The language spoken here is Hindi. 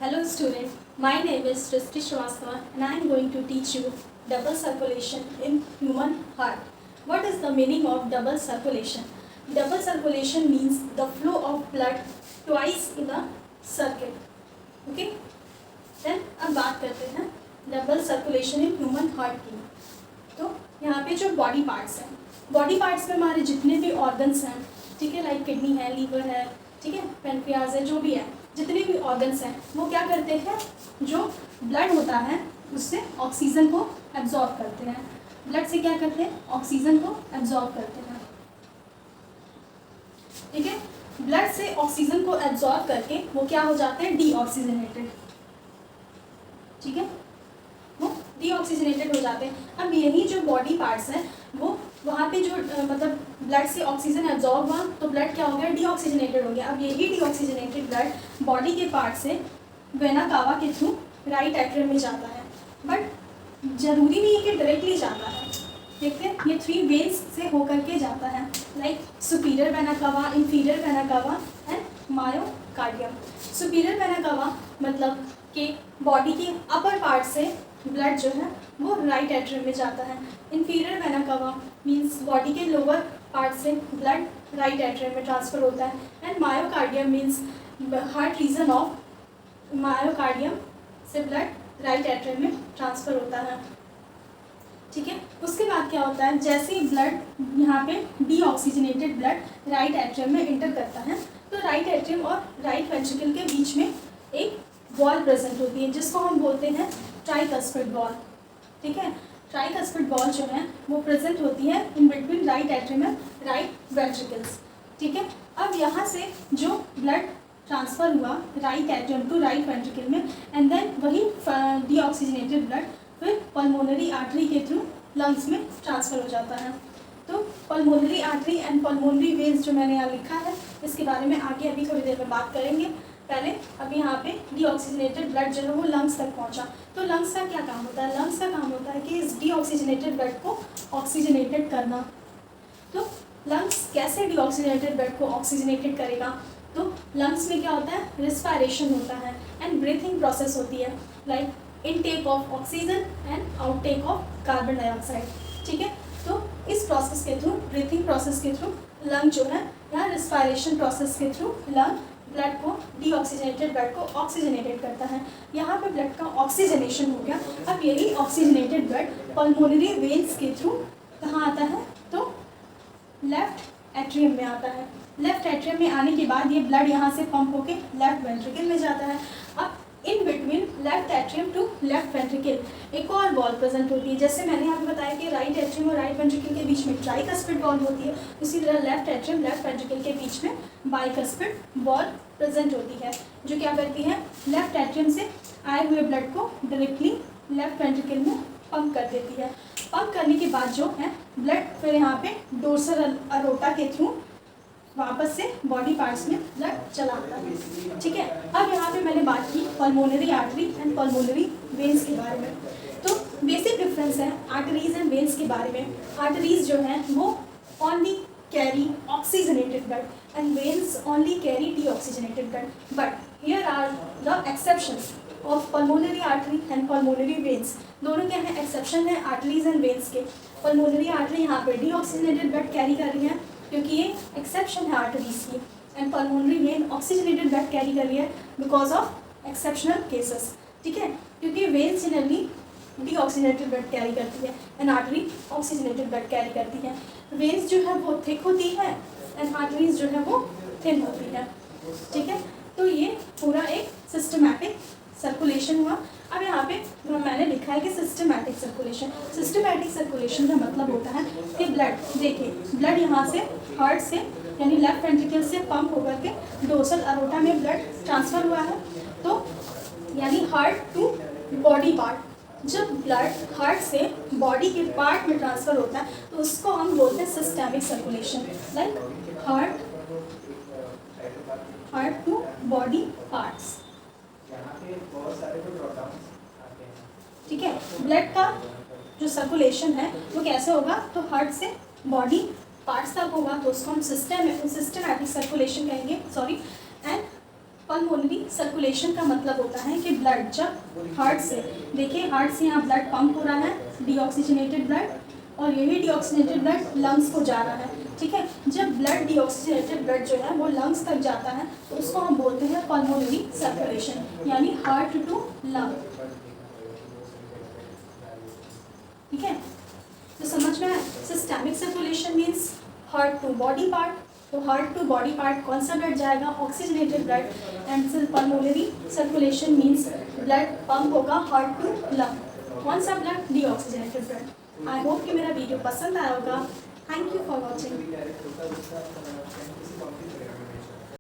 Hello student, my name is Srishti Srivastava and I am going to teach you double circulation in human heart. What is the meaning of double circulation? Double circulation means the flow of blood twice in a circle. Okay? Then अब बात करते हैं double circulation in human heart की. तो यहाँ पे जो बॉडी पार्ट्स हैं, बॉडी पार्ट्स में हमारे जितने भी ऑर्गन्स हैं, ठीक है, लाइक किडनी है, लीवर है, ठीक है, पेनक्रियाज है, जो भी है, जितने भी ऑर्गन्स हैं वो क्या करते हैं, जो ब्लड होता है उससे ऑक्सीजन को एब्जॉर्ब करते हैं. ब्लड से क्या करते हैं, ऑक्सीजन को एब्जॉर्ब करते हैं. ठीक है, ब्लड से ऑक्सीजन को एब्जॉर्ब करके वो क्या हो जाते हैं, डीऑक्सीजनेटेड. ठीक है, वो डीऑक्सीजनेटेड हो जाते हैं. अब यही जो बॉडी पार्ट्स हैं वो वहाँ पे जो मतलब ब्लड से ऑक्सीजन एब्जॉर्ब हुआ तो ब्लड क्या हो गया, डीऑक्सीजनेटेड हो गया. अब यही डीऑक्सीजनेटेड ब्लड बॉडी के पार्ट से वेना कावा के थ्रू राइट एट्रियम में जाता है. बट ज़रूरी नहीं है कि डायरेक्टली जाता है. देखते हैं, ये 3 वेन्स से होकर के जाता है, like superior vena cava, inferior vena कावा and myocardium. Superior vena cava मतलब कि बॉडी के अपर पार्ट से ब्लड जो है वो राइट एट्रियम में जाता है. Inferior vena cava means body के लोअर पार्ट से ब्लड राइट एट्रियम में ट्रांसफ़र होता है. And myocardium means heart region of myocardium से ब्लड राइट एट्रियम में ट्रांसफ़र होता है. ठीक है, उसके बाद क्या होता है, जैसे ही ब्लड यहाँ पे डीऑक्सीजनेटेड ब्लड राइट एट्रियम में इंटर करता है तो राइट एट्रियम और राइट वेंट्रिकल के बीच में एक वॉल प्रेजेंट होती है जिसको हम बोलते हैं ट्राइकस्पिड वॉल. ठीक है, ट्राइकस्पिड वॉल जो है वो प्रेजेंट होती है in between right atrium and right ventricles. ठीक है, अब यहाँ से जो ब्लड ट्रांसफ़र हुआ right atrium to right ventricle में एंड देन वही डीऑक्सीजनेटेड ब्लड फिर पल्मोनरी आर्टरी के थ्रू लंग्स में ट्रांसफ़र हो जाता है. तो pulmonary artery and pulmonary veins जो मैंने यहाँ लिखा है इसके बारे में आगे अभी थोड़ी देर में बात करेंगे. पहले अभी यहाँ पे डीऑक्सीजनेटेड ब्लड जो है वो लंग्स तक पहुँचा. तो लंग्स का क्या काम होता है, लंग्स का काम होता है कि इस डीऑक्सीजनेटेड ब्लड को ऑक्सीजनेटेड करना. तो लंग्स कैसे डीऑक्सीजनेटेड ब्लड को ऑक्सीजनेटेड करेगा, तो लंग्स में क्या होता है, रिस्पायरेशन होता है एंड ब्रीथिंग प्रोसेस होती है, like intake of oxygen and outtake of carbon dioxide. ठीक है, तो इस प्रोसेस के थ्रू, ब्रीथिंग प्रोसेस के थ्रू लंग जो है या रिस्पायरेशन प्रोसेस के थ्रू लंग ब्लड को डीऑक्सीजनेटेड ब्लड को ऑक्सीजनेटेड करता है. यहाँ पे ब्लड का ऑक्सीजनेशन हो गया. अब यही ऑक्सीजनेटेड ब्लड पल्मोनरी वेन्स के थ्रू कहाँ आता है, तो लेफ्ट एट्रियम में आता है. लेफ्ट एट्रियम में आने के बाद ये ब्लड यहाँ से पंप होके लेफ्ट वेंट्रिकल में जाता है. अब in between left atrium to left ventricle एक और वॉल प्रेजेंट होती है. जैसे मैंने आपको बताया कि राइट एट्रियम और राइट वेंट्रिकल के बीच में ट्राइकस्पिड वॉल होती है, इसी तरह लेफ्ट एट्रियम लेफ्ट वेंट्रिकल के बीच में बाइकस्पिड वॉल प्रेजेंट होती है जो क्या करती है, लेफ्ट एट्रियम से आए हुए ब्लड को डायरेक्टली लेफ्ट वेंट्रिकल में पंप कर देती है. पंप करने के बाद जो है ब्लड फिर यहाँ पे डोर्सल अरोटा के थ्रू वापस से बॉडी पार्ट्स में ब्लड चला आता है. ठीक है, अब यहाँ पे मैंने बात की pulmonary artery and pulmonary veins के बारे में. तो बेसिक डिफरेंस है आर्टरीज एंड वेन्स के बारे में. आर्टरीज जो है वो only carry oxygenated blood and veins only carry deoxygenated blood. But here are the exceptions of pulmonary artery and pulmonary veins. दोनों क्या है, एक्सेप्शन है आर्टरीज एंड वेन्स के. पल्मोनरी आर्टरी यहाँ पे डीऑक्सीजनेटेड ब्लड कैरी कर रही है क्योंकि ये एक्सेप्शन है आर्टरीज की, and pulmonary vein oxygenated blood carry कर रही है बिकॉज ऑफ एक्सेप्शनल केसेस. ठीक है, क्योंकि when generally deoxygenated blood carry करती है and artery oxygenated blood carry करती है. वेन्स जो है वो थिक होती है एंड आर्टरीज जो है वो थिन होती है. ठीक है, तो ये पूरा एक सिस्टमैटिक सर्कुलेशन हुआ. अब यहाँ पे मैंने लिखा है कि सिस्टमैटिक सर्कुलेशन. सिस्टमैटिक सर्कुलेशन का मतलब होता है कि ब्लड, देखिए ब्लड यहाँ से हार्ट से यानी लेफ्ट वेंट्रिकल से पंप होकर के डोर्सल अरोटा में ब्लड ट्रांसफ़र हुआ है. तो यानी हार्ट टू बॉडी पार्ट. जब ब्लड हार्ट से बॉडी के पार्ट में ट्रांसफ़र होता है तो उसको हम बोलते हैं systemic circulation, like heart to body parts. ठीक है, ब्लड का जो सर्कुलेशन है वो कैसे होगा, तो हार्ट से बॉडी पार्ट्स तक होगा, तो उसको हम सिस्टमैटिक सर्कुलेशन कहेंगे. एंड पल्मोनरी सर्कुलेशन का मतलब होता है कि ब्लड जब हार्ट से, देखिए हार्ट से यहाँ ब्लड पंप हो रहा है, डीऑक्सीजनेटेड ब्लड, और यही डीऑक्सीजनेटेड ब्लड लंग्स को जा रहा है, ठीक है। जब ब्लड डीऑक्सीजनेटेड ब्लड जो है वो लंग्स तक जाता है तो उसको हम बोलते हैं पल्मोनरी सर्कुलेशन, यानी हार्ट टू लंग, ठीक है। तो समझ में आया, systemic circulation means heart to body part, तो हार्ट टू बॉडी पार्ट कौन सा ब्लड जाएगा, oxygenated blood, and pulmonary circulation means blood pump होगा हार्ट टू लंग, कौन सा blood, deoxygenated blood. I hope कि मेरा वीडियो पसंद आया होगा। Thank you for watching.